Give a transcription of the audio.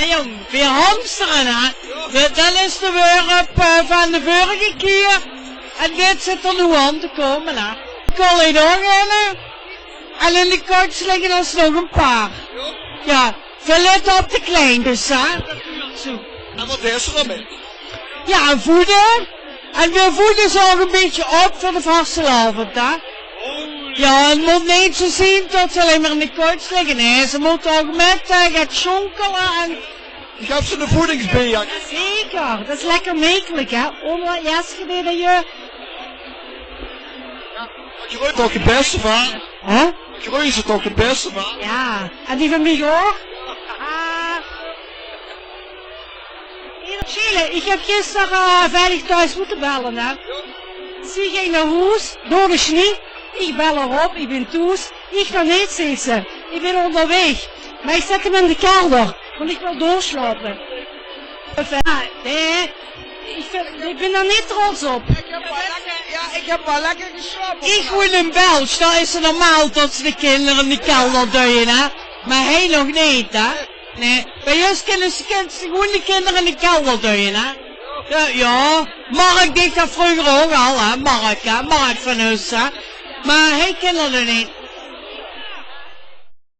Ah, jong, weer hamsteren, hè? Dat is de weer van de vorige keer. En dit zit er nu aan te komen, hè? Ik kan alleen nog rennen. En in de kotjes liggen er nog een paar. Ja, veel let op de kleintjes, hè? Zo. En wat is er dan mee? Ja, voeden. En we voeden ze ook een beetje op voor de vastelavond, hè? Ja, het moet niet zo zien dat ze alleen maar in de kotjes liggen. Nee, ze moeten ook met gaan schonkelen en... Ik heb ze een voedingsbejak. Zeker, dat is lekker makkelijk, hè? Onder jasje dat je... Groeit toch het beste van? Hè? Groeien ze toch het beste van? Ja, en die van mij ook? Chile, ik heb gisteren veilig thuis moeten bellen, hè? Ze ging naar huis, door de sneeuw. Ik bel erop, ik ben thuis. Ik nog niet, zegt ze. Ik ben onderweg. Maar ik zet hem in de kelder, want ik wil doorslapen. Nee, ik ben er niet trots op. Ik heb wel lekker geslapen. Ik wil een Belg, dan is het normaal dat ze de kinderen in de kelder duwen, hè? Maar hij nog niet, hè? Nee, bij ons kunnen ze gewoon de kinderen in de kelder duwen, hè? Ja, Mark deed dat vroeger ook al, hè? Mark van ons, hè? Maar hij kende er niet.